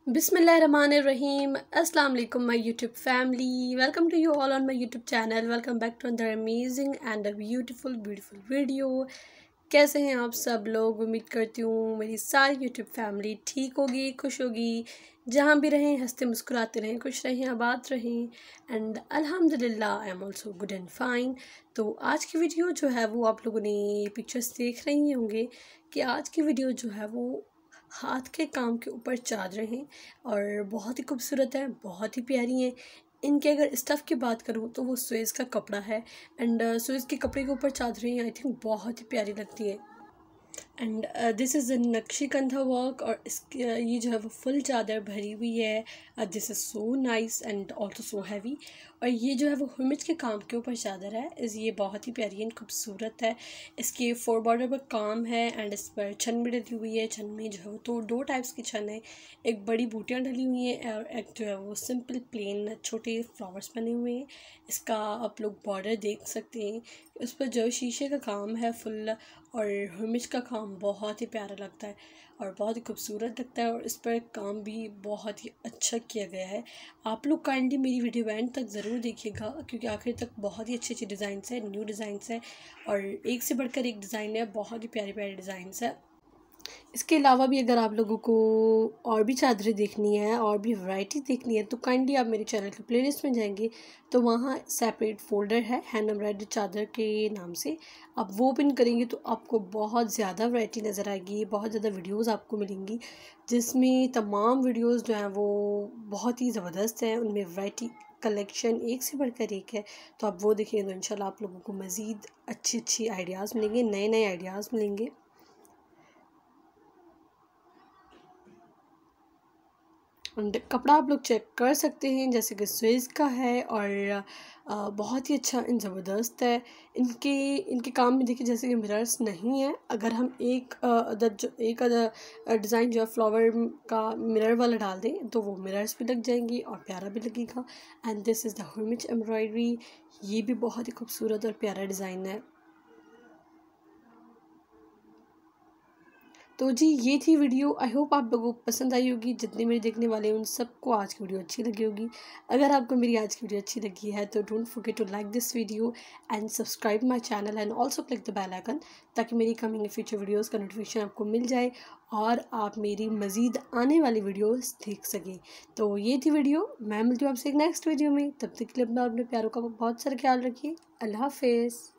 Bismillahirrahmanirrahim. Assalamu alaikum my YouTube family. Welcome to you all on my YouTube channel. Welcome back to another amazing and a beautiful video. कैसे हैं आप सब लोग? उम्मीद करती हूँ मेरी सारी YouTube फैमिली ठीक होगी, खुश होगी, जहाँ भी रहें हंसते मुस्कुराते रहें, खुश रहें, आबाद रहें एंड अल्हम्दुलिल्लाह I am also good and fine. तो आज की वीडियो जो है वो आप लोगों ने पिक्चर्स देख रही होंगे कि आज की वीडियो जो है वो हाथ के काम के ऊपर चादरें हैं और बहुत ही खूबसूरत है, बहुत ही प्यारी हैं। इनके अगर स्टफ़ की बात करूँ तो वो स्वेज़ का कपड़ा है एंड स्वेज़ के कपड़े के ऊपर चादरें आई थिंक बहुत ही प्यारी लगती है। And this is a Nakshikantha work और इसकी ये जो है वो फुल चादर भरी हुई है। This is so nice and also so heavy. और ये जो है वो हुमिज के काम के ऊपर चादर है। ये बहुत ही प्यारी एंड खूबसूरत है। इसके 4 बॉर्डर पर काम है एंड इस पर छन भी डली हुई है। छन में जो है तो 2 टाइप्स की छन है, एक बड़ी बूटियाँ डली हुई हैं और एक जो है वो सिंपल प्लेन छोटे फ्लावर्स बने हुए हैं। इसका आप लोग बॉर्डर देख सकते हैं, उस पर जो शीशे का काम है फुल और हुमिज का काम बहुत ही प्यारा लगता है और बहुत ही खूबसूरत लगता है और इस पर काम भी बहुत ही अच्छा किया गया है। आप लोग काइंडली मेरी वीडियो एंड तक ज़रूर देखिएगा क्योंकि आखिर तक बहुत ही अच्छे अच्छे डिज़ाइंस हैं, न्यू डिज़ाइंस हैं और एक से बढ़कर एक डिज़ाइन है, बहुत ही प्यारे प्यारे डिज़ाइंस है। इसके अलावा भी अगर आप लोगों को और भी चादरें देखनी है और भी वैरायटी देखनी है तो काइंडली आप मेरे चैनल की प्लेलिस्ट में जाएंगे तो वहाँ सेपरेट फोल्डर है हैंड एम्ब्रॉयडरी चादर के नाम से। आप वो ओपन करेंगे तो आपको बहुत ज़्यादा वैरायटी नज़र आएगी, बहुत ज़्यादा वीडियोज़ आपको मिलेंगी जिसमें तमाम वीडियोज़ जो हैं वो बहुत ही ज़बरदस्त हैं। उनमें वैरायटी कलेक्शन एक से बढ़कर एक है, तो आप वो देखेंगे तो इंशाल्लाह आप लोगों को मज़ीद अच्छी अच्छी आइडियाज़ मिलेंगे, नए नए आइडियाज़ मिलेंगे। एंड कपड़ा आप लोग चेक कर सकते हैं जैसे कि स्वेज का है और बहुत ही अच्छा इन ज़बरदस्त है। इनके काम में देखिए जैसे कि मिरर्स नहीं है। अगर हम एक अदर डिज़ाइन जो है फ्लावर का मिरर वाला डाल दें तो वो मिरर्स भी लग जाएंगी और प्यारा भी लगेगा। एंड दिस इज़ द हुमिज एम्ब्रॉयडरी, ये भी बहुत ही खूबसूरत और प्यारा डिज़ाइन है। तो जी ये थी वीडियो, आई होप आप लोगों को पसंद आई होगी। जितने मेरे देखने वाले हैं उन सबको आज की वीडियो अच्छी लगी होगी। अगर आपको मेरी आज की वीडियो अच्छी लगी है तो don't forget to like this video and subscribe my channel and also click the bell icon ताकि मेरी कमिंग फ्यूचर वीडियोज़ का नोटिफिकेशन आपको मिल जाए और आप मेरी मज़ीद आने वाली वीडियोज़ देख सकें। तो ये थी वीडियो, मैं मिलती हूँ आपसे एक नेक्स्ट वीडियो में। तब तक के लिए अपना अपने प्यारों का बहुत सारा ख्याल रखिए। अल्लाह हाफिज़।